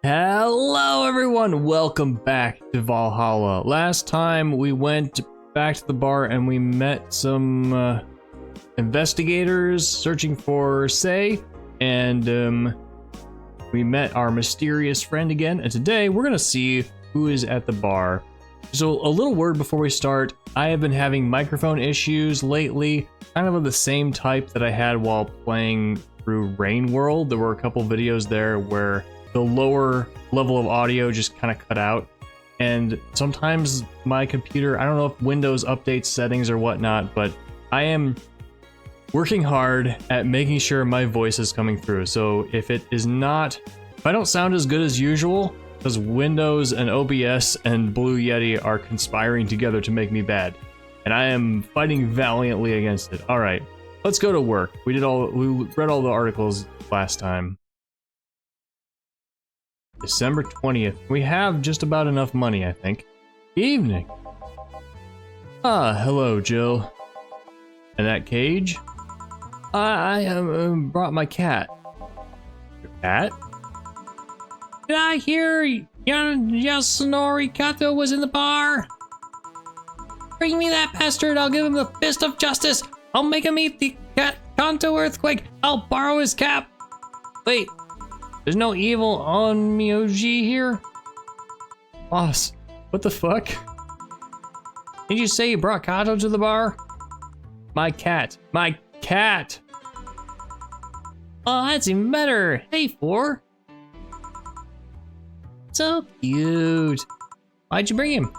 Hello everyone, welcome back to Valhalla. Last time we went back to the bar and we met some investigators searching for Say, and we met our mysterious friend again, and today we're gonna see who is at the bar. So a little word before we start, I have been having microphone issues lately, kind of the same type that I had while playing through Rain World. There were a couple videos there where the lower level of audio just kind of cut out, and sometimes my computer, I don't know if Windows updates settings or whatnot, but I am working hard at making sure my voice is coming through. So if I don't sound as good as usual, because Windows and OBS and Blue Yeti are conspiring together to make me bad, and I am fighting valiantly against it. All right, let's go to work. We read all the articles last time. December 20th. We have just about enough money, I think. Evening. Ah, hello, Jill. And that cage? I brought my cat. Your cat? Did I hear Yasunori Kato was in the bar? Bring me that bastard, I'll give him the fist of justice. I'll make him eat the cat Kanto earthquake. I'll borrow his cap. Wait. There's no evil on Miyoji here? Boss, what the fuck? Did you say you brought Kato to the bar? My cat. My cat! Oh, that's even better. Hey, Four. So cute. Why'd you bring him?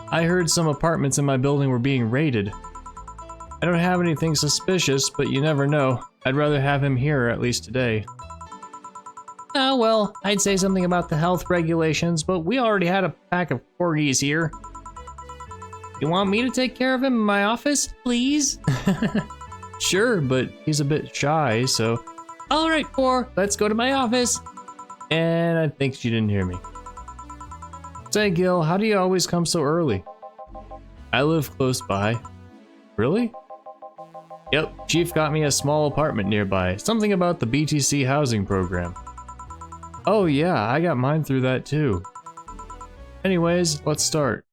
I heard some apartments in my building were being raided. I don't have anything suspicious, but you never know. I'd rather have him here, at least today. Oh, well, I'd say something about the health regulations, but we already had a pack of corgis here. You want me to take care of him in my office, please? Sure, but he's a bit shy, so... All right, Four, let's go to my office. And I think she didn't hear me. Say, Gil, how do you always come so early? I live close by. Really? Yep, Chief got me a small apartment nearby. Something about the BTC housing program. Oh yeah, I got mine through that too. Anyways, let's start.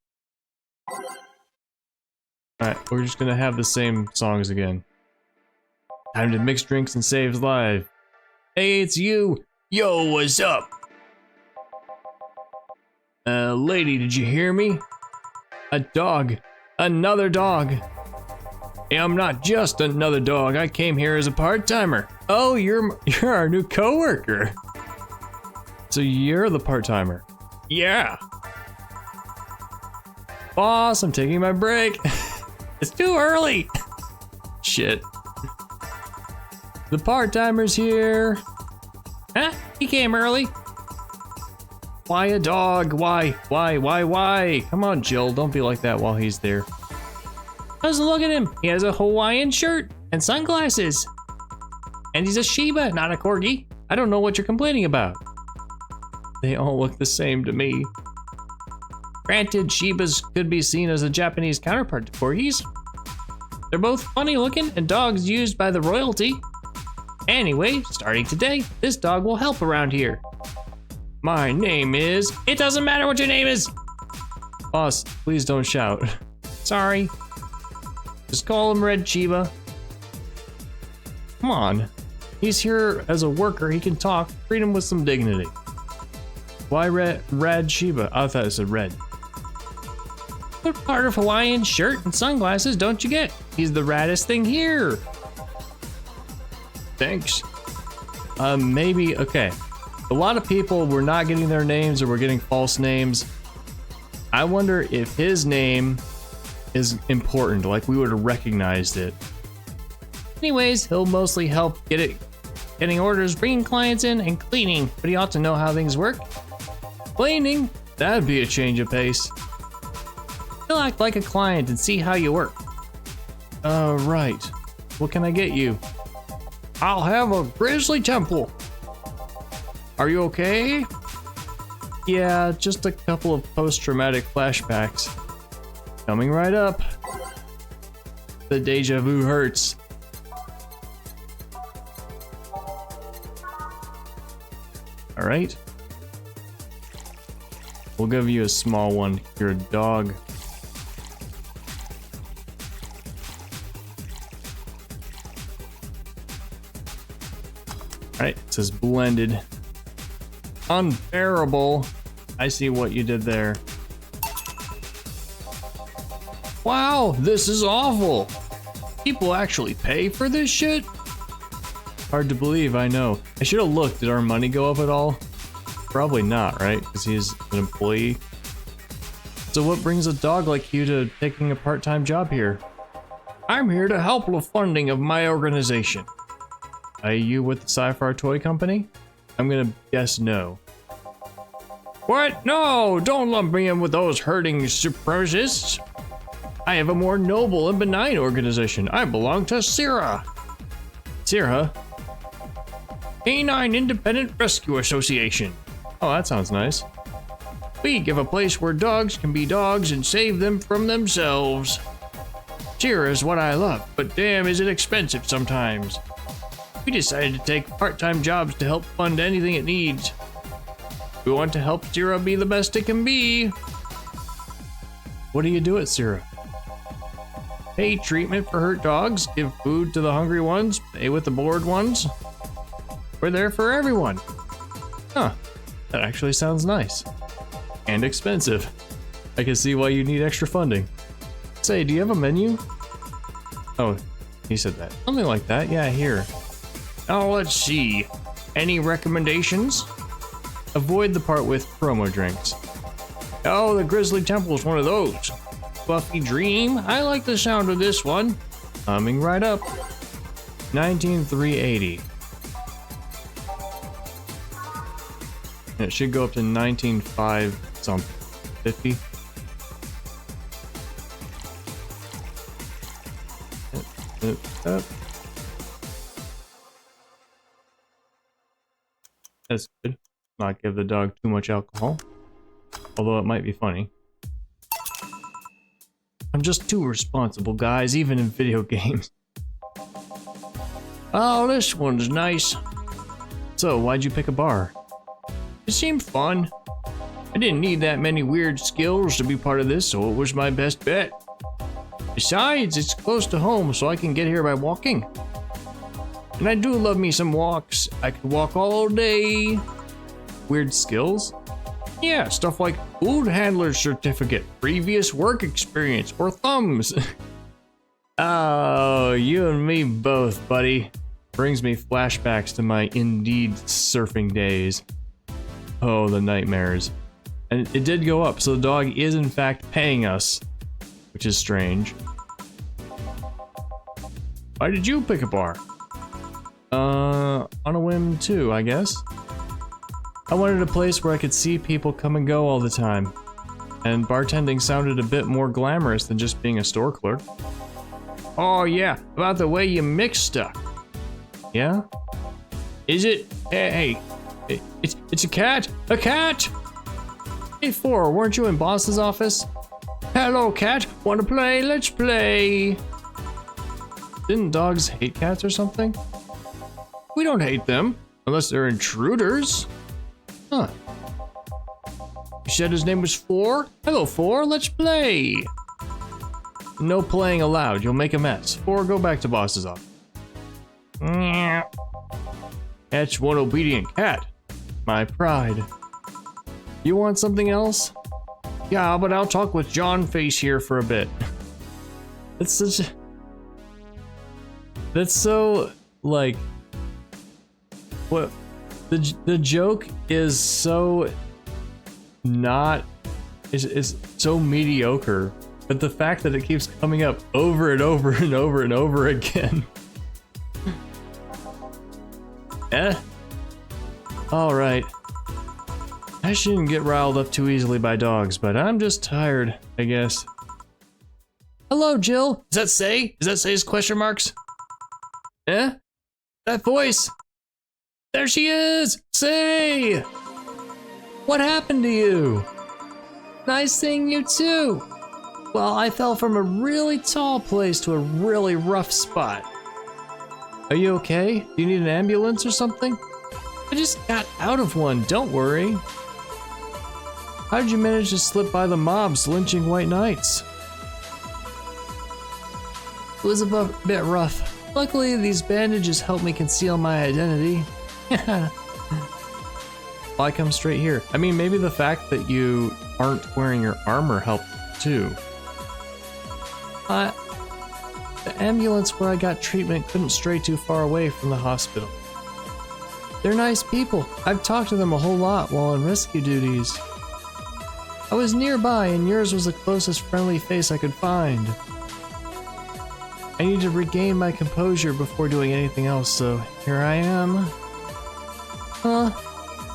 Alright, we're just gonna have the same songs again. Time to mix drinks and save lives. Hey, it's you! Yo, what's up? Lady, did you hear me? A dog. Another dog. Hey, I'm not just another dog. I came here as a part-timer. Oh, you're our new coworker. So you're the part-timer? Yeah. Boss, I'm taking my break. It's too early. Shit. The part-timer's here. Huh? He came early. Why a dog? Why? Come on, Jill, don't be like that while he's there. Just look at him. He has a Hawaiian shirt and sunglasses. And he's a Shiba, not a Corgi. I don't know what you're complaining about. They all look the same to me. Granted, Shibas could be seen as a Japanese counterpart to Corgis. They're both funny looking and dogs used by the royalty. Anyway, starting today, this dog will help around here. My name is... It doesn't matter what your name is! Boss, please don't shout. Sorry. Just call him Red Shiba. Come on. He's here as a worker, he can talk, treat him with some dignity. Why Red Shiba? I thought it said red. What part of Hawaiian shirt and sunglasses don't you get? He's the raddest thing here. Thanks. Maybe, okay. A lot of people were not getting their names or were getting false names. I wonder if his name is important, like we would have recognized it. Anyways, he'll mostly help getting orders, bringing clients in, and cleaning, but he ought to know how things work. Cleaning? That'd be a change of pace. He'll act like a client and see how you work. Right. What can I get you? I'll have a grizzly temple. Are you okay? Yeah, just a couple of post-traumatic flashbacks. Coming right up. The deja vu hurts. All right. We'll give you a small one. You're a dog. Alright, it says blended. Unbearable. I see what you did there. Wow, this is awful. People actually pay for this shit? Hard to believe, I know. I should have looked. Did our money go up at all? Probably not, right? Because he's an employee. So what brings a dog like you to taking a part-time job here? I'm here to help with funding of my organization. Are you with the Sci-Fi Toy Company? I'm gonna guess no. What? No! Don't lump me in with those herding supremacists! I have a more noble and benign organization. I belong to CIRA. CIRA? Canine Independent Rescue Association. Oh, that sounds nice. We give a place where dogs can be dogs and save them from themselves. CIRA is what I love, but damn is it expensive sometimes. We decided to take part-time jobs to help fund anything it needs. We want to help CIRA be the best it can be. What do you do at CIRA? Pay treatment for hurt dogs, give food to the hungry ones, pay with the bored ones. We're there for everyone. Huh, that actually sounds nice. And expensive. I can see why you need extra funding. Say, do you have a menu? Oh, he said that. Something like that, yeah, here. Oh, let's see. Any recommendations? Avoid the part with promo drinks. Oh, the Grizzly Temple is one of those. Buffy Dream? I like the sound of this one. Coming right up. 19,380. It should go up to 19,5 something. 50. That's good. Not give the dog too much alcohol. Although it might be funny. I'm just too responsible, guys, even in video games. Oh, this one's nice. So, why'd you pick a bar? It seemed fun. I didn't need that many weird skills to be part of this, so it was my best bet. Besides, it's close to home, so I can get here by walking. And I do love me some walks. I could walk all day. Weird skills? Yeah, stuff like food handler certificate, previous work experience, or thumbs. Oh, you and me both, buddy. Brings me flashbacks to my Indeed surfing days. Oh, the nightmares. And it did go up, so the dog is in fact paying us, which is strange. Why did you pick a bar? On a whim too, I guess. I wanted a place where I could see people come and go all the time. And bartending sounded a bit more glamorous than just being a store clerk. Oh yeah, about the way you mix stuff. Yeah? Is it? Hey, it's a cat! A cat! Hey, 4, weren't you in boss's office? Hello, cat. Wanna play? Let's play. Didn't dogs hate cats or something? We don't hate them, unless they're intruders. Huh. You said his name was 4? Hello, 4. Let's play. No playing allowed. You'll make a mess. 4, go back to boss's office. That's one obedient cat. My pride. You want something else? Yeah, but I'll talk with John Face here for a bit. It's such a... That's so, like... What? The joke is so... not... is so mediocre. But the fact that it keeps coming up over and over and over and over again. Alright. I shouldn't get riled up too easily by dogs, but I'm just tired, I guess. Hello, Jill. Does that say? Does that say his question marks? Eh? That voice. There she is! Say! What happened to you? Nice seeing you too. Well, I fell from a really tall place to a really rough spot. Are you okay? Do you need an ambulance or something? I just got out of one, don't worry. How did you manage to slip by the mobs lynching white knights? It was a bit rough. Luckily, these bandages help me conceal my identity. Why come straight here? I mean, maybe the fact that you aren't wearing your armor helped too. The ambulance where I got treatment couldn't stray too far away from the hospital. They're nice people. I've talked to them a whole lot while on rescue duties. I was nearby and yours was the closest friendly face I could find. I need to regain my composure before doing anything else, so here I am.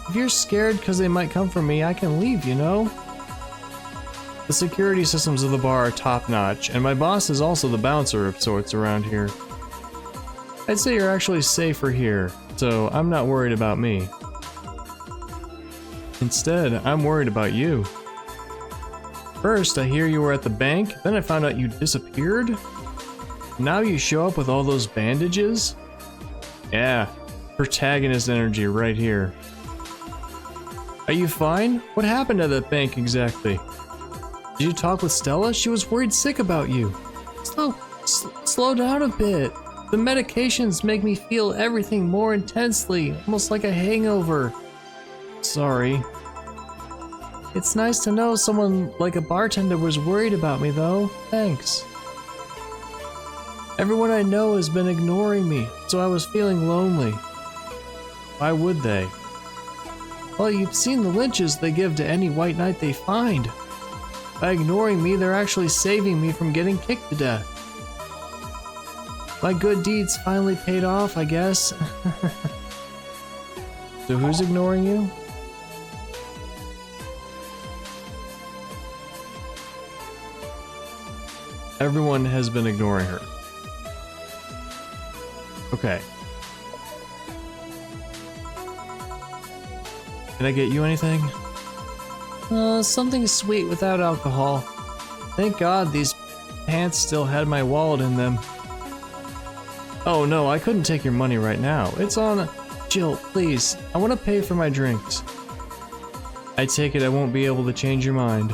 If you're scared because they might come for me, I can leave, you know? The security systems of the bar are top-notch, and my boss is also the bouncer of sorts around here. I'd say you're actually safer here, so I'm not worried about me. Instead, I'm worried about you. First, I hear you were at the bank, then I found out you disappeared? Now you show up with all those bandages? Yeah, protagonist energy right here. Are you fine? What happened at that bank exactly? Did you talk with Stella? She was worried sick about you. Slow down a bit. The medications make me feel everything more intensely, almost like a hangover. Sorry. It's nice to know someone like a bartender was worried about me though. Thanks. Everyone I know has been ignoring me, so I was feeling lonely. Why would they? Well, you've seen the lynches they give to any white knight they find. By ignoring me, they're actually saving me from getting kicked to death. My good deeds finally paid off, I guess. So who's ignoring you? Everyone has been ignoring her. Okay. Can I get you anything? Something sweet without alcohol. Thank God these pants still had my wallet in them. Oh no, I couldn't take your money right now. It's on... Jill, please. I want to pay for my drinks. I take it I won't be able to change your mind.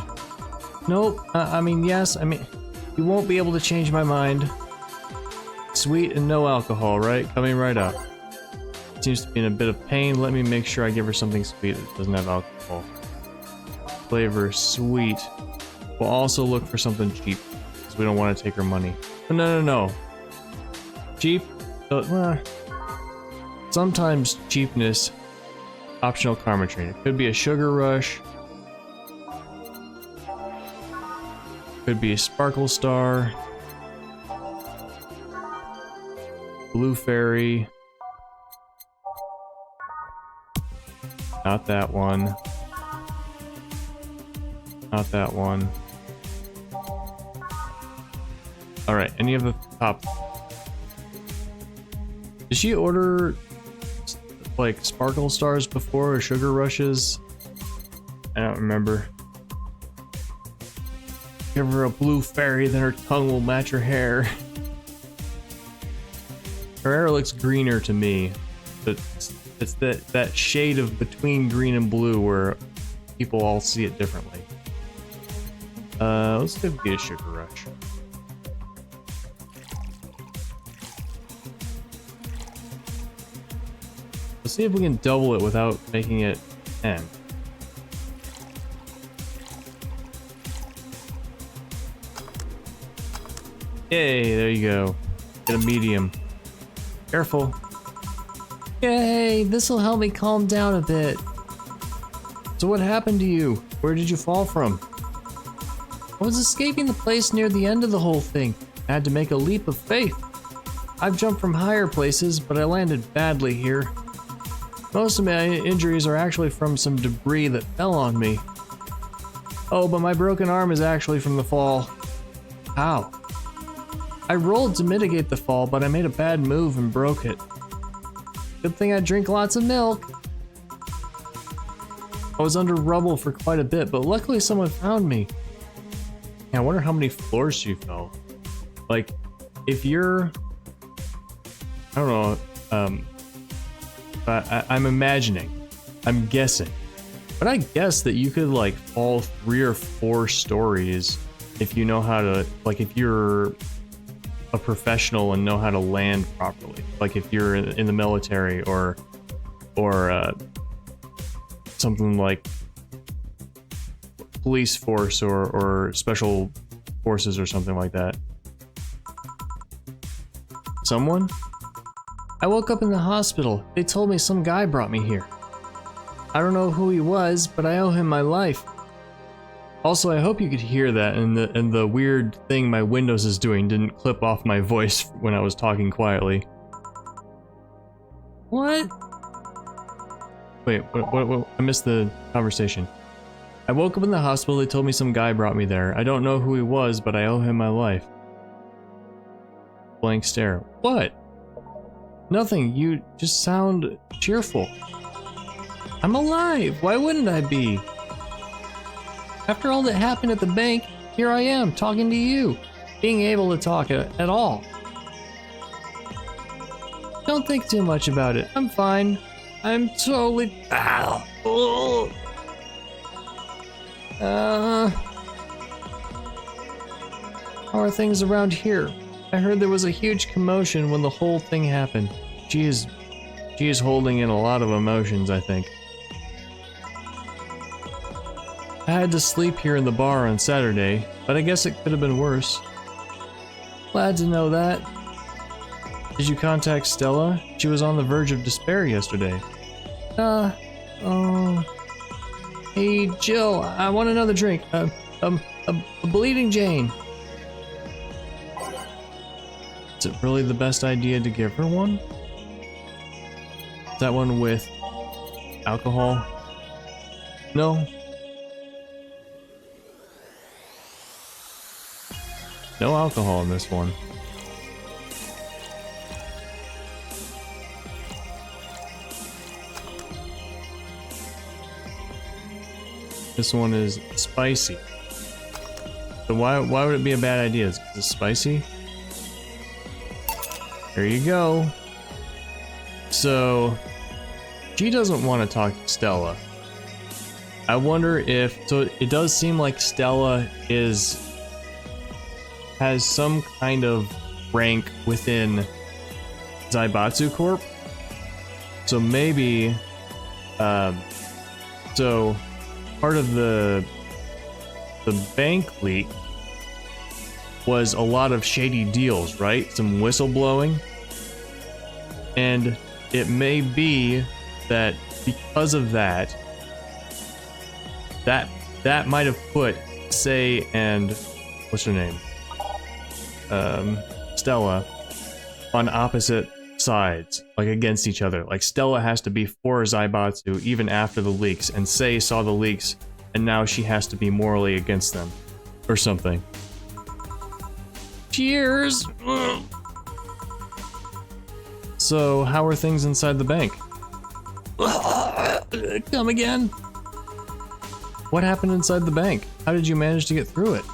Nope. Yes. You won't be able to change my mind. Sweet and no alcohol, right? Coming right up. Seems to be in a bit of pain. Let me make sure I give her something sweet that doesn't have alcohol. Flavor sweet. We'll also look for something cheap because we don't want to take her money. No. Cheap? Sometimes cheapness. Optional karma train. It could be a sugar rush. Could be a sparkle star. Blue fairy. Not that one. Not that one. Alright, any of the top. Did she order like sparkle stars before or sugar rushes? I don't remember. Give her a blue fairy, then her tongue will match her hair. Her hair looks greener to me, but it's that shade of between green and blue where people all see it differently. Let's give it a sugar rush. Let's see if we can double it without making it 10. Yay, there you go. Get a medium. Careful. Yay, this'll help me calm down a bit. So what happened to you? Where did you fall from? I was escaping the place near the end of the whole thing. I had to make a leap of faith. I've jumped from higher places, but I landed badly here. Most of my injuries are actually from some debris that fell on me. Oh, but my broken arm is actually from the fall. How? I rolled to mitigate the fall, but I made a bad move and broke it. Good thing I drink lots of milk. I was under rubble for quite a bit, but luckily someone found me. Yeah, I wonder how many floors she fell. Like, if you're... I don't know, I'm imagining, I'm guessing, But I guess that you could like fall 3 or 4 stories if you know how to, like if you're a professional and know how to land properly. Like if you're in the military or something like police force or special forces or something like that. Someone? I woke up in the hospital. They told me some guy brought me here. I don't know who he was, but I owe him my life. Also, I hope you could hear that and the weird thing my Windows is doing didn't clip off my voice when I was talking quietly. What? Wait, what? I missed the conversation. I woke up in the hospital, they told me some guy brought me there. I don't know who he was, but I owe him my life. Blank stare. What? Nothing, you just sound cheerful. I'm alive, why wouldn't I be? After all that happened at the bank, here I am, talking to you. Being able to talk at all. Don't think too much about it, I'm fine. I'm totally... Ow. Oh. How are things around here? I heard there was a huge commotion when the whole thing happened. She is holding in a lot of emotions, I think. I had to sleep here in the bar on Saturday, but I guess it could have been worse. Glad to know that. Did you contact Stella? She was on the verge of despair yesterday. Hey Jill, I want another drink. A Bleeding Jane. Is it really the best idea to give her one? Is that one with alcohol? No. No alcohol in this one. This one is spicy. So why would it be a bad idea? Is it spicy? There you go. So she doesn't want to talk to Stella. I wonder if, so it does seem like Stella has some kind of rank within Zaibatsu Corp. So maybe so part of the bank leak was a lot of shady deals, right? Some whistleblowing. And it may be that because of that might have put Sei and what's her name? Stella on opposite sides, like against each other. Like Stella has to be for Zaibatsu even after the leaks, and Sei saw the leaks and now she has to be morally against them or something. Cheers. So how are things inside the bank? Come again. What happened inside the bank? How did you manage to get through it?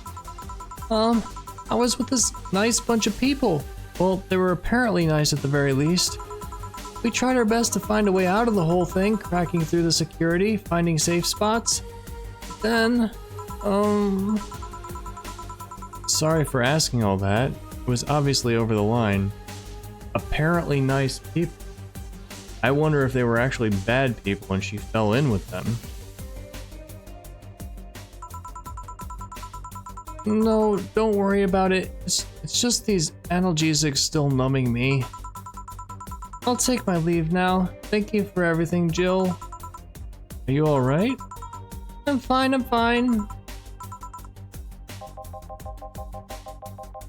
I was with this nice bunch of people. Well, they were apparently nice at the very least. We tried our best to find a way out of the whole thing, cracking through the security, finding safe spots. Then, sorry for asking all that. It was obviously over the line. Apparently nice people. I wonder if they were actually bad people and she fell in with them. No, don't worry about it. It's just these analgesics still numbing me. I'll take my leave now. Thank you for everything, Jill. Are you alright? I'm fine, I'm fine.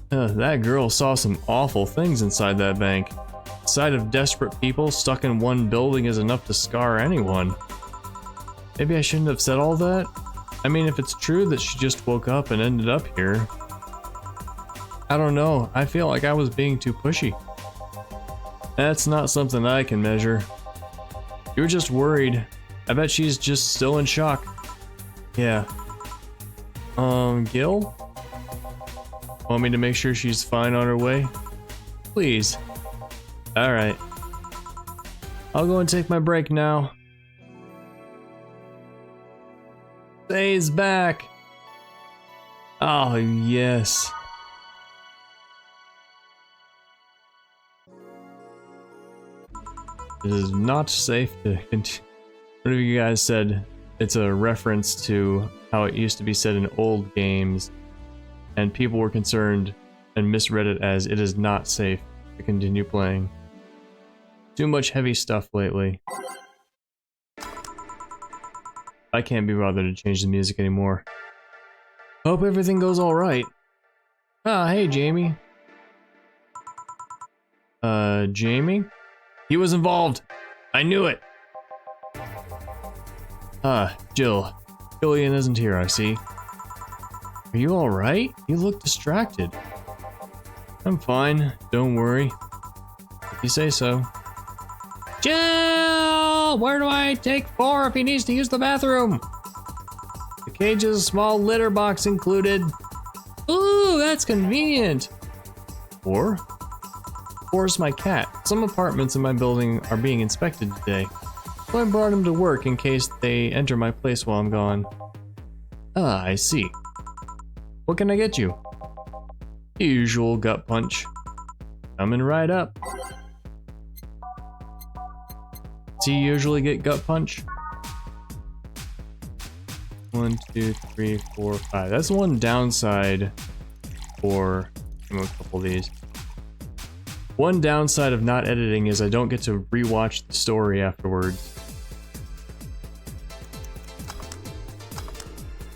That girl saw some awful things inside that bank. The sight of desperate people stuck in one building is enough to scar anyone. Maybe I shouldn't have said all that? I mean, if it's true that she just woke up and ended up here. I don't know, I feel like I was being too pushy. That's not something I can measure. You were just worried. I bet she's just still in shock. Yeah. Gil? Want me to make sure she's fine on her way? Please. Alright. I'll go and take my break now. Say's back. Oh, yes. It is not safe to continue. What have you guys said? It's a reference to how it used to be said in old games, and people were concerned and misread it as it is not safe to continue playing. Too much heavy stuff lately. I can't be bothered to change the music anymore. Hope everything goes alright. Ah, hey Jamie. Jamie? He was involved! I knew it! Jill. Julian isn't here, I see. Are you alright? You look distracted. I'm fine, don't worry. If you say so. Jill! Where do I take 4 if he needs to use the bathroom? The cage is a small litter box included. Ooh, that's convenient. 4? 4's my cat. Some apartments in my building are being inspected today, so I brought him to work in case they enter my place while I'm gone. Ah, I see. What can I get you? The usual gut punch. Coming right up. Does he usually get gut punch? 1, 2, 3, 4, 5. That's one downside for a couple of these. One downside of not editing is I don't get to rewatch the story afterwards.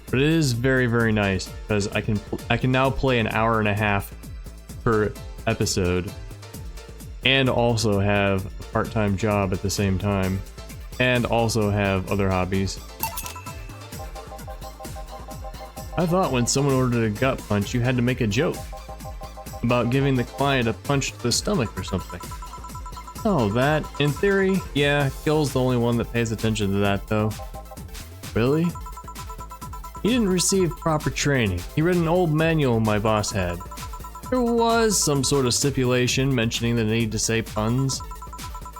But it is very, very nice because I can now play an hour and a half per episode and also have a part-time job at the same time and also have other hobbies. I thought when someone ordered a gut punch, you had to make a joke about giving the client a punch to the stomach or something. Oh, that, in theory, yeah, Gil's the only one that pays attention to that though. Really? He didn't receive proper training. He read an old manual my boss had. There was some sort of stipulation mentioning the need to say puns,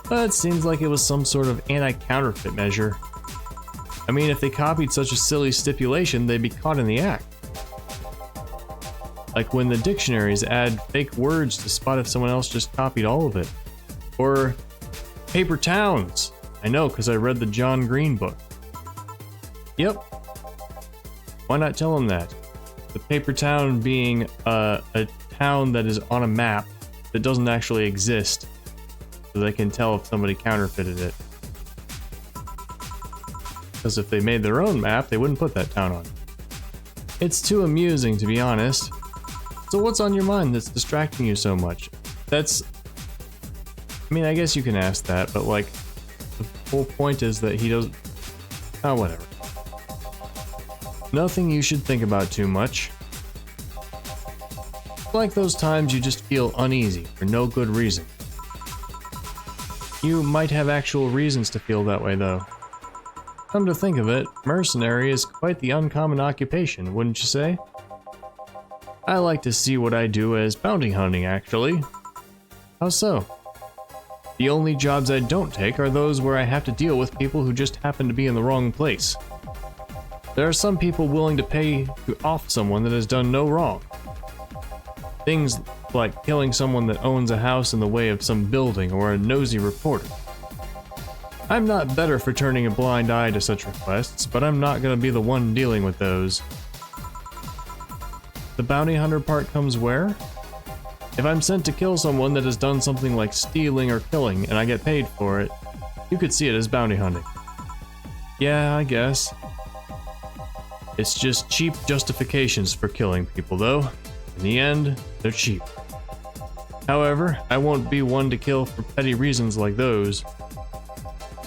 but it seems like it was some sort of anti-counterfeit measure. I mean, if they copied such a silly stipulation, they'd be caught in the act. Like when the dictionaries add fake words to spot if someone else just copied all of it. Or paper towns. I know, because I read the John Green book. Yep. Why not tell them that? The paper town being a town that is on a map that doesn't actually exist, so they can tell if somebody counterfeited it. Because if they made their own map, they wouldn't put that town on. It's too amusing, to be honest. So what's on your mind that's distracting you so much? That's... I mean, I guess you can ask that, but like, the whole point is that he doesn't... Oh, whatever. Nothing you should think about too much. Like those times you just feel uneasy for no good reason. You might have actual reasons to feel that way though. Come to think of it, mercenary is quite the uncommon occupation, wouldn't you say? I like to see what I do as bounty hunting, actually. How so? The only jobs I don't take are those where I have to deal with people who just happen to be in the wrong place. There are some people willing to pay off someone that has done no wrong. Things like killing someone that owns a house in the way of some building or a nosy reporter. I'm not better for turning a blind eye to such requests, but I'm not gonna be the one dealing with those. The bounty hunter part comes where? If I'm sent to kill someone that has done something like stealing or killing and I get paid for it, you could see it as bounty hunting. Yeah, I guess. It's just cheap justifications for killing people though. In the end, they're cheap. However, I won't be one to kill for petty reasons like those.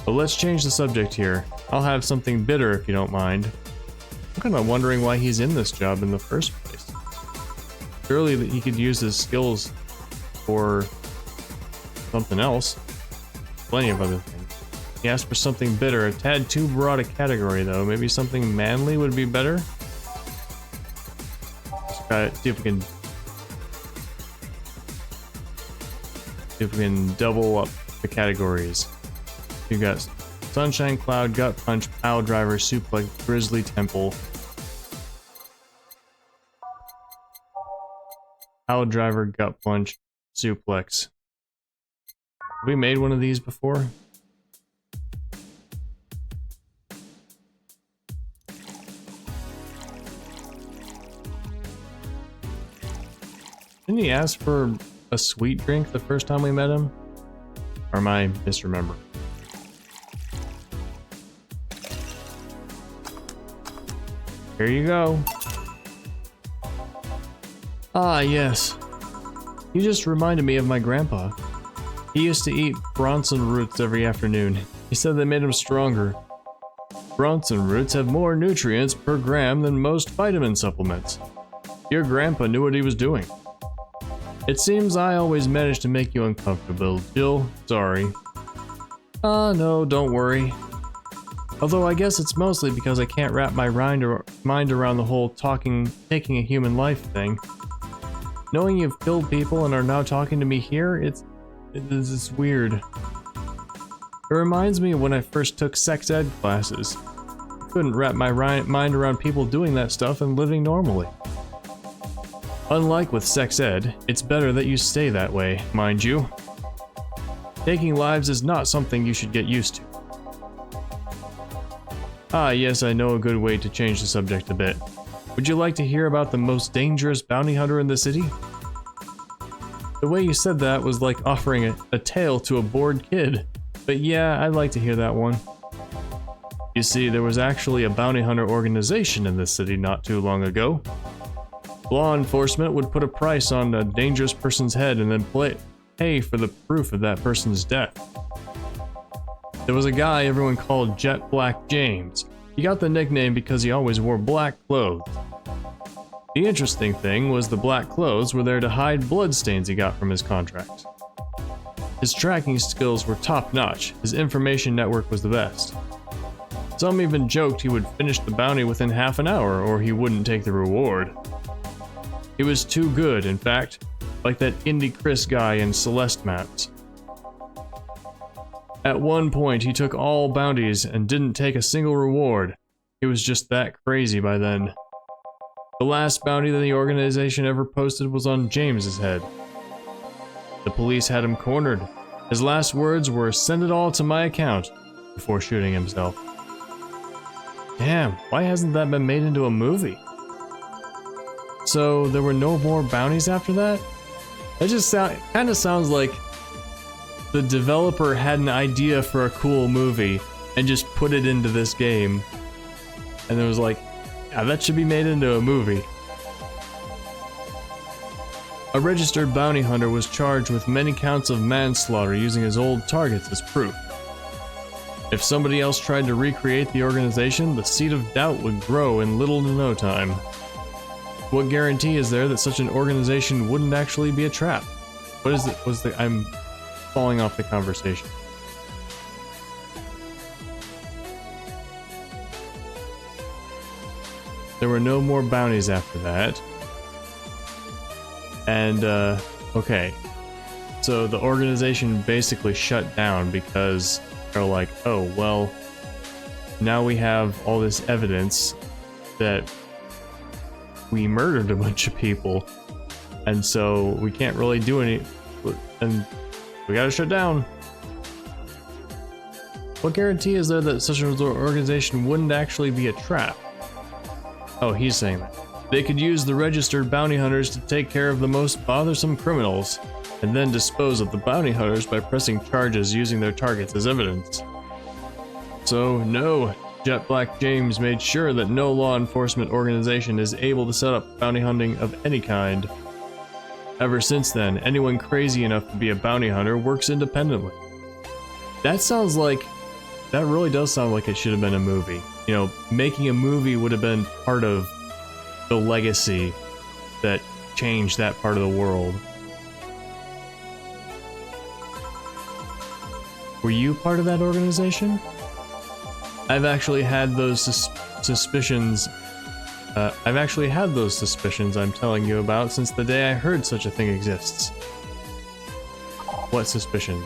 But let's change the subject here. I'll have something bitter if you don't mind. I'm kinda wondering why he's in this job in the first place. Surely that he could use his skills for something else. Plenty of other things. He asked for something bitter, a tad too broad a category though. Maybe something manly would be better? Let's try it, see if we can double up the categories. You got Sunshine Cloud, Gut Punch, Pile Driver, Suplex, Grizzly Temple. Pile Driver, Gut Punch, Suplex. Have we made one of these before? Didn't he ask for a sweet drink the first time we met him? Or am I misremembering? Here you go. Ah, yes. You just reminded me of my grandpa. He used to eat Bronson roots every afternoon. He said they made him stronger. Bronson roots have more nutrients per gram than most vitamin supplements. Your grandpa knew what he was doing. It seems I always manage to make you uncomfortable, Jill. Sorry. No, don't worry. Although I guess it's mostly because I can't wrap my mind around the whole taking a human life thing. Knowing you've killed people and are now talking to me here, it's weird. It reminds me of when I first took sex ed classes. I couldn't wrap my mind around people doing that stuff and living normally. Unlike with sex ed, it's better that you stay that way, mind you. Taking lives is not something you should get used to. Ah, yes, I know a good way to change the subject a bit. Would you like to hear about the most dangerous bounty hunter in the city? The way you said that was like offering a tale to a bored kid. But yeah, I'd like to hear that one. You see, there was actually a bounty hunter organization in this city not too long ago. Law enforcement would put a price on a dangerous person's head and then pay for the proof of that person's death. There was a guy everyone called Jet Black James. He got the nickname because he always wore black clothes. The interesting thing was the black clothes were there to hide bloodstains he got from his contract. His tracking skills were top-notch, his information network was the best. Some even joked he would finish the bounty within half an hour or he wouldn't take the reward. He was too good, in fact, like that Indie Chris guy in Celeste maps. At one point, he took all bounties and didn't take a single reward. He was just that crazy by then. The last bounty that the organization ever posted was on James's head. The police had him cornered. His last words were, "Send it all to my account," before shooting himself. Damn, why hasn't that been made into a movie? So there were no more bounties after that? That just kind of sounds like the developer had an idea for a cool movie and just put it into this game. And it was like, yeah, that should be made into a movie. A registered bounty hunter was charged with many counts of manslaughter using his old targets as proof. If somebody else tried to recreate the organization, the seed of doubt would grow in little to no time. What guarantee is there that such an organization wouldn't actually be a trap? What is it? I'm falling off the conversation. There were no more bounties after that. And, okay. So the organization basically shut down because they're like, oh, well, now we have all this evidence that we murdered a bunch of people, and so we can't really do any, and we gotta shut down. What guarantee is there that such an organization wouldn't actually be a trap? Oh, he's saying that. They could use the registered bounty hunters to take care of the most bothersome criminals, and then dispose of the bounty hunters by pressing charges using their targets as evidence. So, no, Jet Black James made sure that no law enforcement organization is able to set up bounty hunting of any kind. Ever since then, anyone crazy enough to be a bounty hunter works independently. That really does sound like it should have been a movie. You know, making a movie would have been part of the legacy that changed that part of the world. Were you part of that organization? I've actually had those suspicions. I'm telling you about since the day I heard such a thing exists. What suspicions?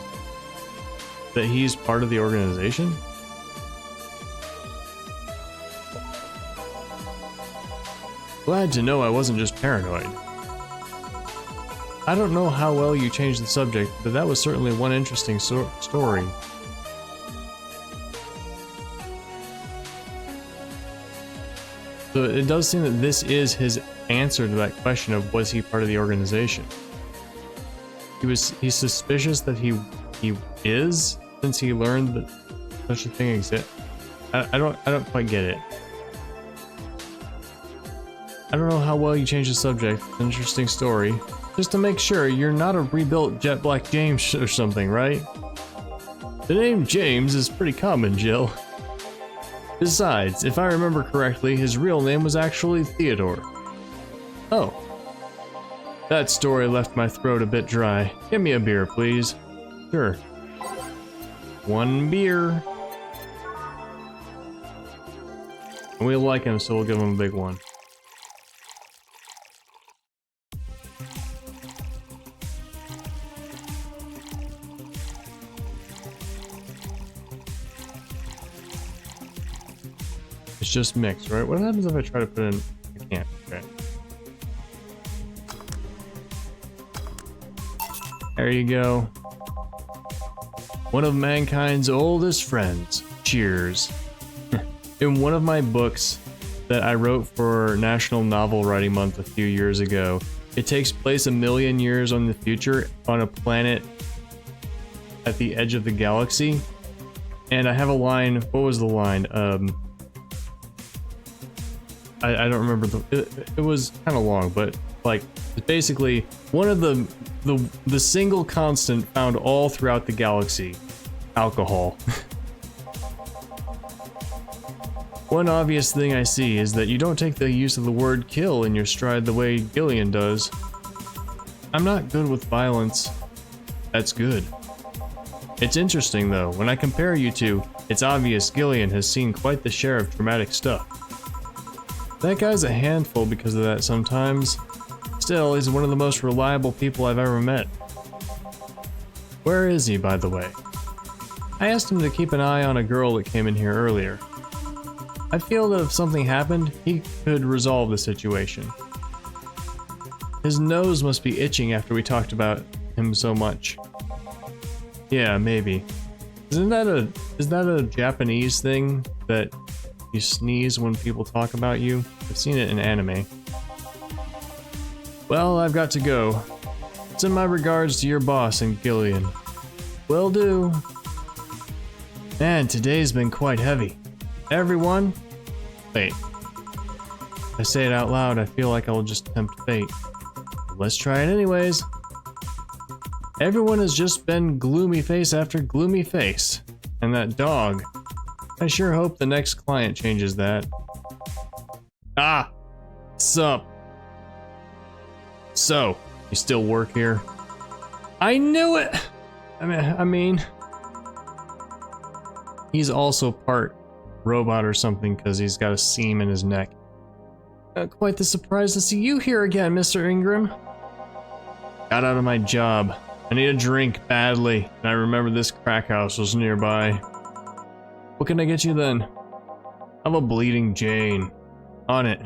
That he's part of the organization? Glad to know I wasn't just paranoid. I don't know how well you changed the subject, but that was certainly one interesting story. So it does seem that this is his answer to that question of was he part of the organization. He's suspicious that he is, since he learned that such a thing exists. I don't quite get it. I don't know how well you changed the subject. Interesting story. Just to make sure, you're not a rebuilt Jet Black James or something, right? The name James is pretty common, Jill. Besides, if I remember correctly, his real name was actually Theodore. Oh. That story left my throat a bit dry. Give me a beer, please. Sure. One beer. And we like him, so we'll give him a big one. It's just mixed, right? What happens if I try to put in... I can't, okay. There you go. One of mankind's oldest friends. Cheers. In one of my books that I wrote for National Novel Writing Month a few years ago, it takes place 1 million years on the future on a planet at the edge of the galaxy. And I have a line, what was the line? I don't remember it was kind of long, but like basically one of the single constant found all throughout the galaxy, alcohol. One obvious thing I see is that you don't take the use of the word kill in your stride the way Gillian does. I'm not good with violence. That's good. It's interesting though, when I compare you two, it's obvious Gillian has seen quite the share of traumatic stuff. That guy's a handful because of that sometimes. Still, he's one of the most reliable people I've ever met. Where is he, by the way? I asked him to keep an eye on a girl that came in here earlier. I feel that if something happened, he could resolve the situation. His nose must be itching after we talked about him so much. Yeah, maybe. Is that a Japanese thing that you sneeze when people talk about you? I've seen it in anime. Well, I've got to go. Send my regards to your boss and Gillian. Will do. Man, today's been quite heavy. Everyone? Wait. If I say it out loud, I feel like I'll just tempt fate. Let's try it anyways. Everyone has just been gloomy face after gloomy face. And that dog. I sure hope the next client changes that. Ah! Sup? So, you still work here? I knew it! I mean... He's also part robot or something because he's got a seam in his neck. Quite the surprise to see you here again, Mr. Ingram. Got out of my job. I need a drink badly, and I remember this crack house was nearby. What can I get you then? I have a Bleeding Jane. On it.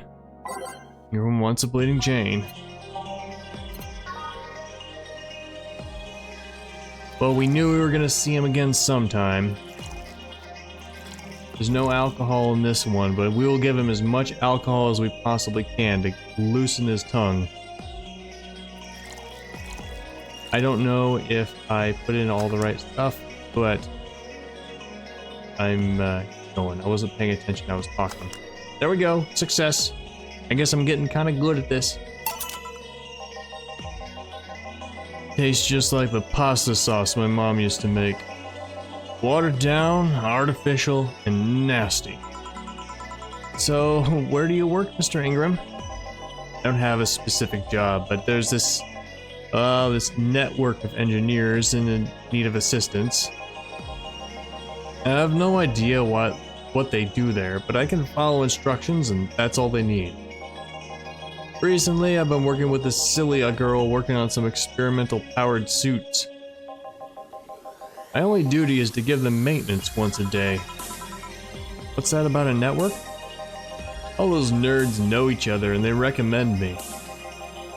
Everyone wants a Bleeding Jane. Well, we knew we were gonna see him again sometime. There's no alcohol in this one, but we will give him as much alcohol as we possibly can to loosen his tongue. I don't know if I put in all the right stuff, but I'm going. I wasn't paying attention, I was talking. There we go, success. I guess I'm getting kind of good at this. Tastes just like the pasta sauce my mom used to make. Watered down, artificial, and nasty. So, where do you work, Mr. Ingram? I don't have a specific job, but there's this network of engineers in need of assistance. I have no idea what they do there, but I can follow instructions and that's all they need. Recently, I've been working with this silly girl working on some experimental powered suits. My only duty is to give them maintenance once a day. What's that about a network? All those nerds know each other and they recommend me.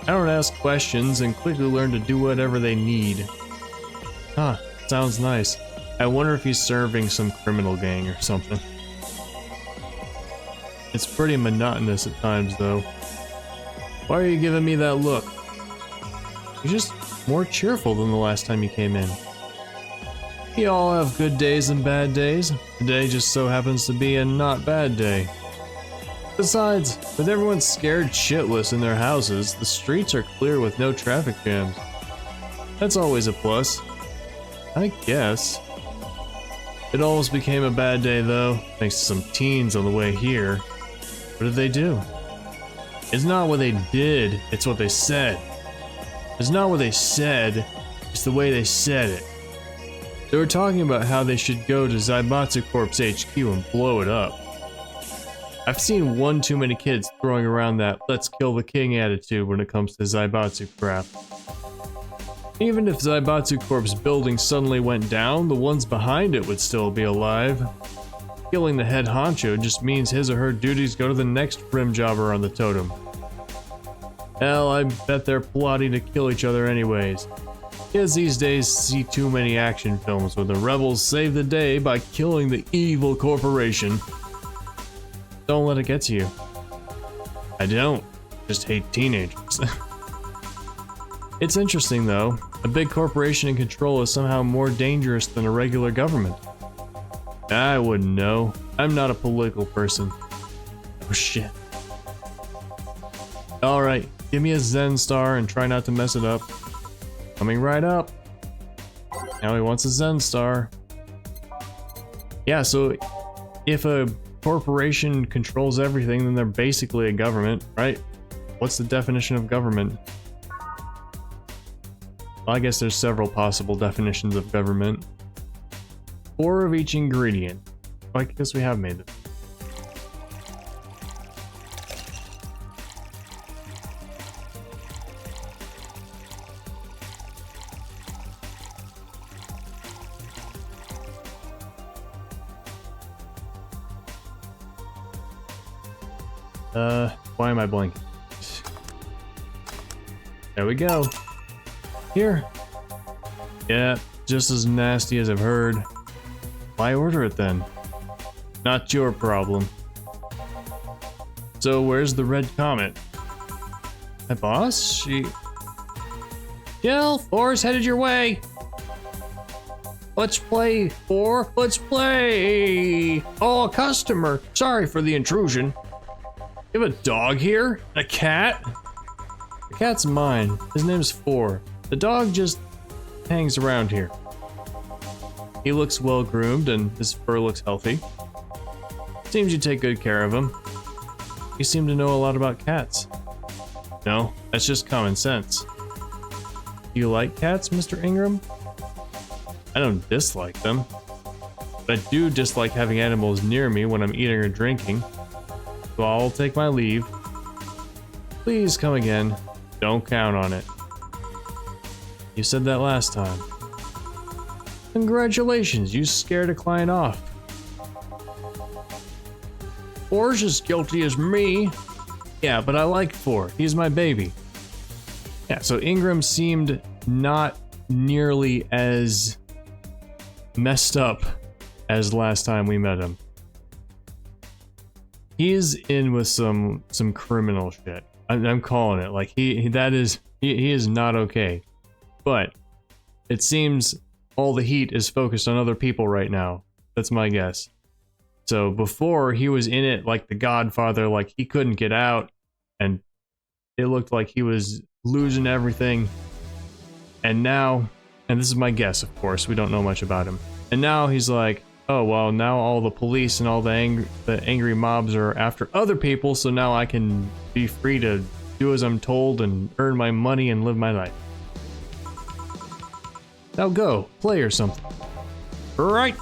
I don't ask questions and quickly learn to do whatever they need. Huh, sounds nice. I wonder if he's serving some criminal gang or something. It's pretty monotonous at times though. Why are you giving me that look? You're just more cheerful than the last time you came in. We all have good days and bad days. Today just so happens to be a not bad day. Besides, with everyone scared shitless in their houses, the streets are clear with no traffic jams. That's always a plus. I guess. It almost became a bad day though, thanks to some teens on the way here. What did they do? It's not what they did, it's what they said. It's not what they said, it's the way they said it. They were talking about how they should go to Zaibatsu Corp's HQ and blow it up. I've seen one too many kids throwing around that let's kill the king attitude when it comes to Zaibatsu crap. Even if Zaibatsu Corp's building suddenly went down, the ones behind it would still be alive. Killing the head honcho just means his or her duties go to the next rim jobber on the totem. Hell, I bet they're plotting to kill each other anyways. Kids these days see too many action films where the rebels save the day by killing the evil corporation. Don't let it get to you. I don't. Just hate teenagers. It's interesting though. A big corporation in control is somehow more dangerous than a regular government. I wouldn't know. I'm not a political person. Oh shit. Alright, give me a Zen star and try not to mess it up. Coming right up. Now he wants a Zen star. Yeah, so if a corporation controls everything, then they're basically a government, right? What's the definition of government? Well, I guess there's several possible definitions of government. 4 of each ingredient. Well, I guess we have made it. Why am I blanking? There we go. Here. Yeah, just as nasty as I've heard. Why order it then? Not your problem. So where's the red comet? My boss? She... Jill, 4's headed your way. Let's play, 4. Let's play. Oh, a customer. Sorry for the intrusion. You have a dog here? A cat? The cat's mine. His name's 4. The dog just hangs around here. He looks well groomed and his fur looks healthy. Seems you take good care of him. You seem to know a lot about cats. No, that's just common sense. Do you like cats, Mr. Ingram? I don't dislike them. But I do dislike having animals near me when I'm eating or drinking. So I'll take my leave. Please come again. Don't count on it. You said that last time. Congratulations, you scared a client off. 4's as guilty as me. Yeah, but I like 4. He's my baby. Yeah, so Ingram seemed not nearly as messed up as last time we met him. He's in with some criminal shit. I'm calling it. Like he is not okay. But it seems all the heat is focused on other people right now. That's my guess. So before he was in it like the Godfather, like he couldn't get out, and it looked like he was losing everything. And now, and this is my guess, of course, we don't know much about him. And now he's like, oh well, now all the police and all the angry mobs are after other people, so now I can be free to do as I'm told and earn my money and live my life. Now go, play or something. Right.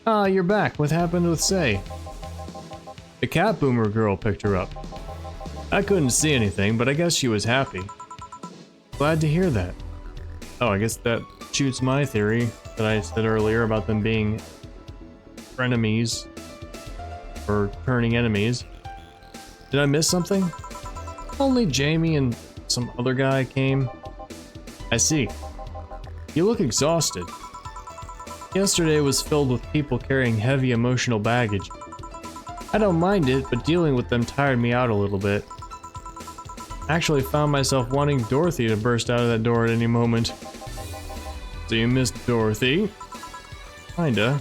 Ah, you're back. What happened with Say? The cat boomer girl picked her up. I couldn't see anything, but I guess she was happy. Glad to hear that. Oh, I guess that shoots my theory that I said earlier about them being frenemies. or turning enemies. Did I miss something? Only Jamie and some other guy came. I see. You look exhausted. Yesterday was filled with people carrying heavy emotional baggage. I don't mind it, but dealing with them tired me out a little bit. I actually found myself wanting Dorothy to burst out of that door at any moment. So you missed Dorothy? Kinda.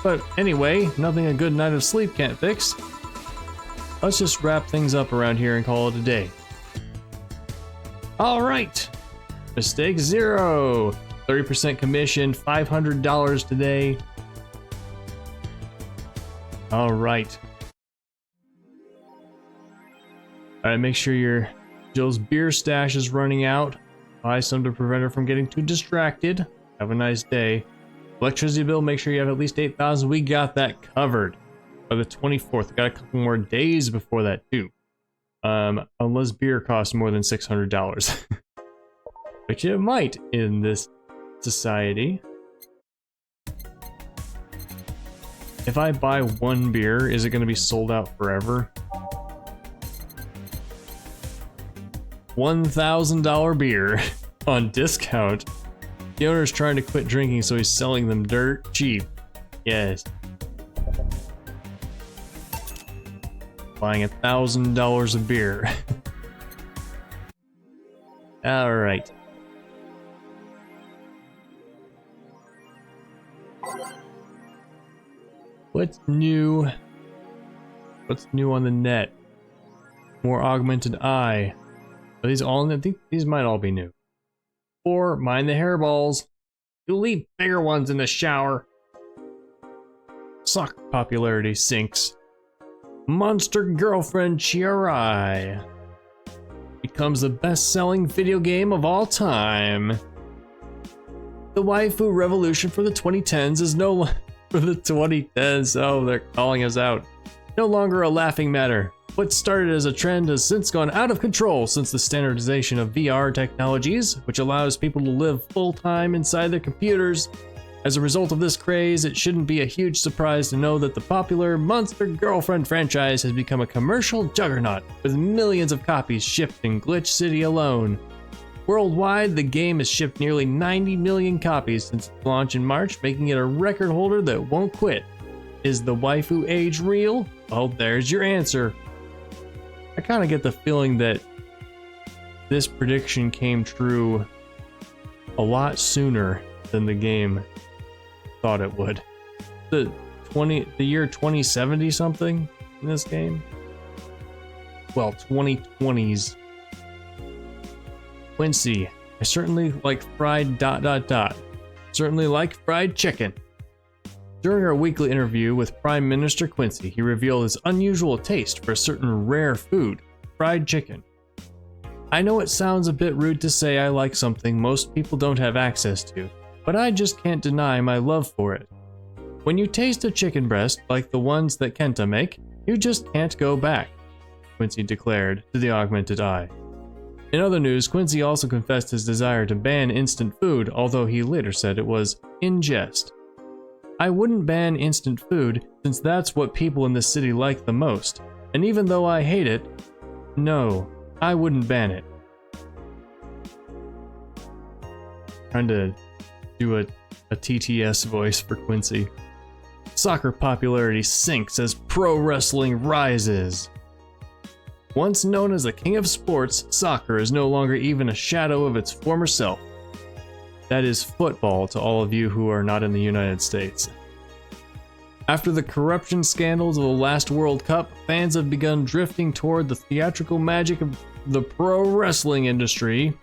But anyway, nothing a good night of sleep can't fix. Let's just wrap things up around here and call it a day. Alright! Mistake 0! 30% commission, $500 today. Alright. Alright, make sure Jill's beer stash is running out. Buy some to prevent her from getting too distracted. Have a nice day. Electricity bill, make sure you have at least 8,000. We got that covered. By the 24th, got a couple more days before that too. Unless beer costs more than $600. Which it might in this society. If I buy one beer, is it going to be sold out forever? $1,000 beer on discount. The owner's trying to quit drinking, so he's selling them dirt cheap. Yes. Buying $1,000 of beer. Alright. What's new? What's new on the net? More augmented eye. Are these all? I think these might all be new. Or mind the hairballs. You'll leave bigger ones in the shower. Soccer popularity sinks. Monster Girlfriend Chiarai becomes the best-selling video game of all time. The waifu revolution for the 2010s is no for the 2010s. Oh, they're calling us out. No longer a laughing matter. What started as a trend has since gone out of control since the standardization of VR technologies, which allows people to live full-time inside their computers. As a result of this craze, it shouldn't be a huge surprise to know that the popular Monster Girlfriend franchise has become a commercial juggernaut, with millions of copies shipped in Glitch City alone. Worldwide, the game has shipped nearly 90 million copies since its launch in March, making it a record holder that won't quit. Is the waifu age real? Well, there's your answer. I kind of get the feeling that this prediction came true a lot sooner than the game thought it would. The year 2070 something in this game? Well, 2020s. Quincy, I certainly like fried ... Certainly like fried chicken. During our weekly interview with Prime Minister Quincy, he revealed his unusual taste for a certain rare food, fried chicken. I know it sounds a bit rude to say I like something most people don't have access to, but I just can't deny my love for it. When you taste a chicken breast like the ones that Kenta make, you just can't go back, Quincy declared to the augmented eye. In other news, Quincy also confessed his desire to ban instant food, although he later said it was in jest. I wouldn't ban instant food since that's what people in this city like the most, and even though I hate it, no, I wouldn't ban it. Trying to do a TTS voice for Quincy. Soccer popularity sinks as pro wrestling rises. Once known as the king of sports, soccer is no longer even a shadow of its former self. That is football to all of you who are not in the United States. After the corruption scandals of the last World Cup, fans have begun drifting toward the theatrical magic of the pro wrestling industry.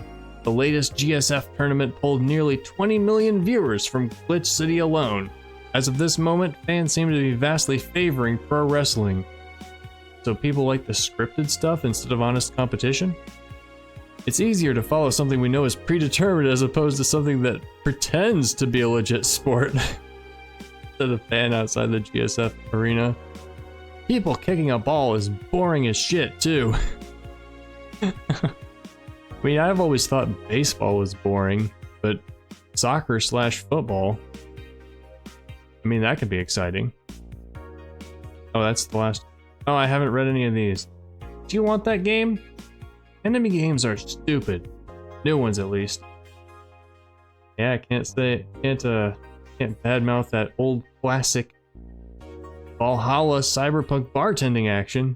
The latest GSF tournament pulled nearly 20 million viewers from Glitch City alone. As of this moment, fans seem to be vastly favoring pro wrestling. So people like the scripted stuff instead of honest competition? It's easier to follow something we know is predetermined as opposed to something that pretends to be a legit sport. Instead of fan outside the GSF arena. People kicking a ball is boring as shit too. I mean, I've always thought baseball was boring, but soccer/football, I mean, that could be exciting. Oh, that's the last. Oh, I haven't read any of these. Do you want that game? Enemy games are stupid. New ones, at least. Yeah, I can't badmouth that old classic Valhalla Cyberpunk bartending action.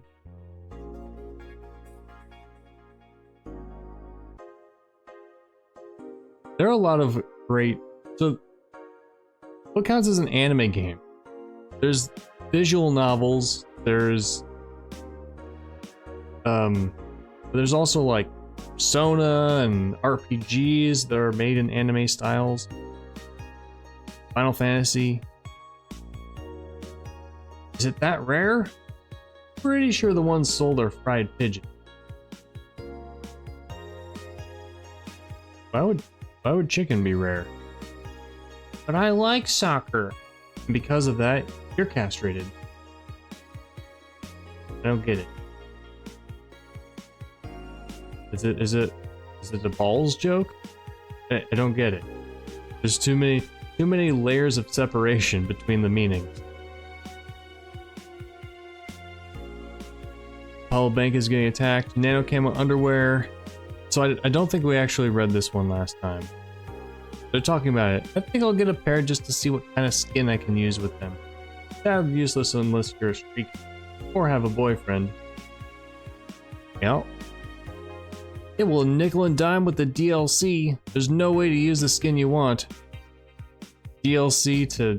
There are a lot of great. So, what counts as an anime game? There's visual novels. There's also like Persona and RPGs that are made in anime styles. Final Fantasy. Is it that rare? Pretty sure the ones sold are fried pigeon. Why would chicken be rare? But I like soccer. And because of that, you're castrated. I don't get it. Is it a balls joke? I don't get it. There's too many layers of separation between the meanings. Apollo Bank is getting attacked. Nano camo underwear. So I don't think we actually read this one last time. They're talking about it. I think I'll get a pair just to see what kind of skin I can use with them. They're useless unless you're a streak or have a boyfriend. Yep. It will nickel and dime with the DLC. There's no way to use the skin you want. DLC to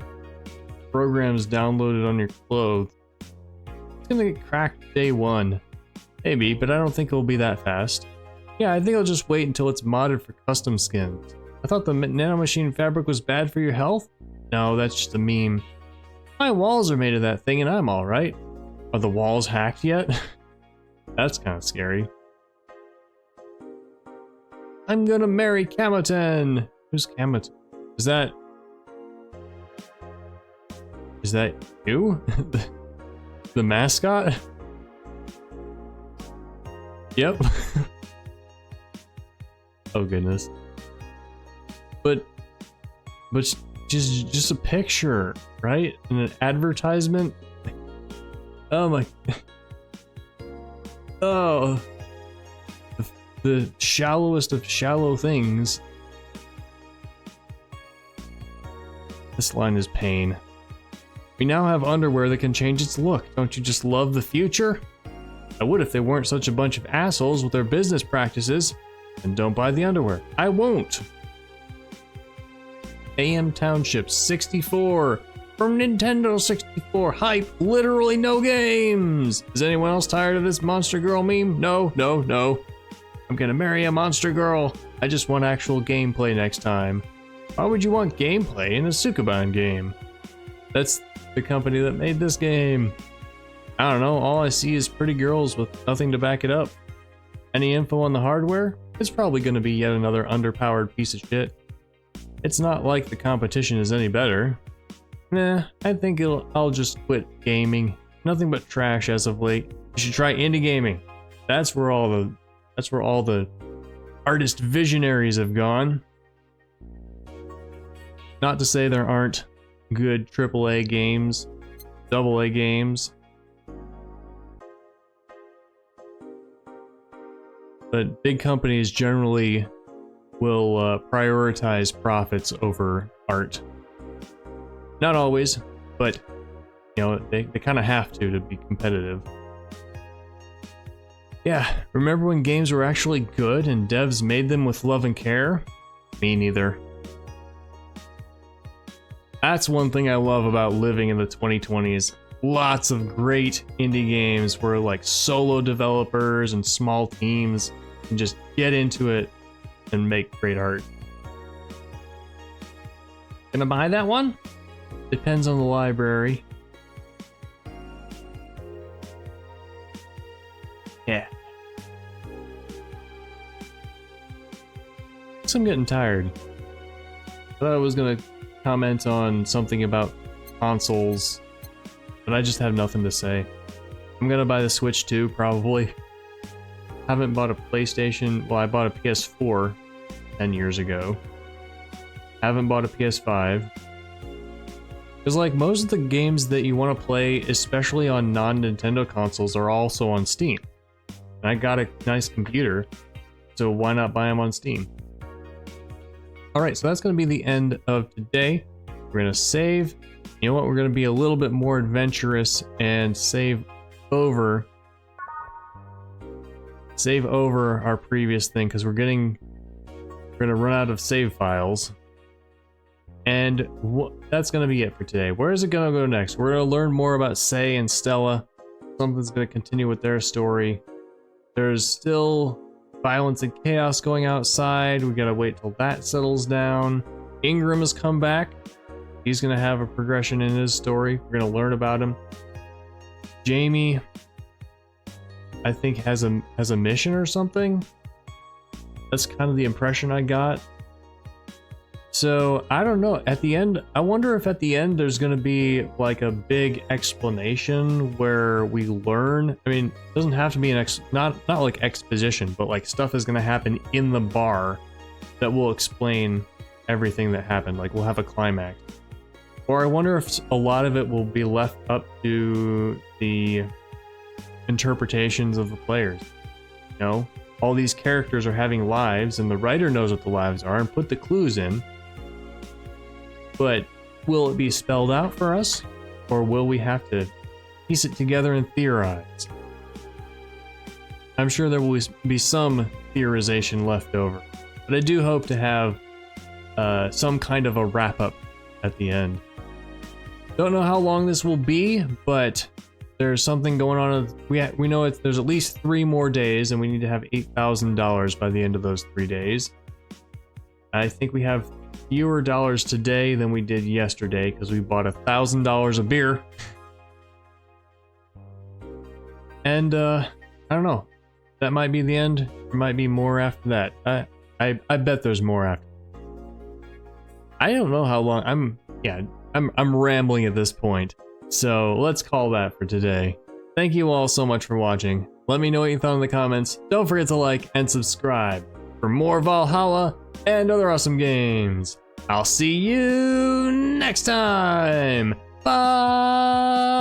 programs downloaded on your clothes. It's gonna get cracked day one. Maybe, but I don't think it'll be that fast. Yeah, I think I'll just wait until it's modded for custom skins. I thought the nanomachine fabric was bad for your health? No, that's just a meme. My walls are made of that thing and I'm alright. Are the walls hacked yet? That's kind of scary. I'm gonna marry Camoten! Who's Camoten? Is that you? The mascot? Yep. Oh goodness. But just a picture, right? And an advertisement. Oh my. Oh. The shallowest of shallow things. This line is pain. We now have underwear that can change its look. Don't you just love the future? I would if they weren't such a bunch of assholes with their business practices. And don't buy the underwear. I won't. AM Township 64 from Nintendo 64. Hype, literally no games. Is anyone else tired of this Monster Girl meme? No. I'm gonna marry a Monster Girl. I just want actual gameplay next time. Why would you want gameplay in a Sukuban game? That's the company that made this game. I don't know, all I see is pretty girls with nothing to back it up. Any info on the hardware? It's probably gonna be yet another underpowered piece of shit. It's not like the competition is any better. Nah, I think I'll just quit gaming. Nothing but trash as of late. You should try indie gaming. That's where all the artist visionaries have gone. Not to say there aren't good AAA games, AA games. But big companies generally will prioritize profits over art. Not always, but you know, they kind of have to be competitive. Yeah, remember when games were actually good and devs made them with love and care? Me neither. That's one thing I love about living in the 2020s. Lots of great indie games where like solo developers and small teams can just get into it and make great art. Gonna buy that one? Depends on the library. Yeah. Guess I'm getting tired. I thought I was gonna comment on something about consoles, but I just have nothing to say. I'm gonna buy the Switch 2, probably. Haven't bought a PlayStation. Well, I bought a PS4 10 years ago. Haven't bought a PS5. Because like most of the games that you want to play, especially on non-Nintendo consoles, are also on Steam. And I got a nice computer, so why not buy them on Steam? Alright, so that's going to be the end of today. We're going to save. You know what? We're going to be a little bit more adventurous and save over our previous thing, because we're going to run out of save files. And that's going to be it for today. Where is it going to go next? We're going to learn more about Sei and Stella. Something's going to continue with their story. There's still violence and chaos going outside. We got to wait till that settles down. Ingram has come back. He's going to have a progression in his story. We're going to learn about him. Jamie, I think, has a mission or something. That's kind of the impression I got. So I don't know. At the end, I wonder if at the end there's going to be like a big explanation where we learn. I mean, it doesn't have to be not like exposition, but like stuff is going to happen in the bar that will explain everything that happened. Like we'll have a climax. Or I wonder if a lot of it will be left up to the interpretations of the players. You know, all these characters are having lives, and the writer knows what the lives are and put the clues in. But will it be spelled out for us, or will we have to piece it together and theorize? I'm sure there will be some theorization left over, but I do hope to have some kind of a wrap-up at the end. Don't know how long this will be, but there's something going on. We know there's at least 3 more days, and we need to have $8,000 by the end of those 3 days. I think we have fewer dollars today than we did yesterday because we bought $1,000 of beer. And I don't know. That might be the end. There might be more after that. I bet there's more after. I don't know how long. I'm rambling at this point. So let's call that for today. Thank you all so much for watching. Let me know what you thought in the comments. Don't forget to like and subscribe for more Valhalla and other awesome games. I'll see you next time. Bye.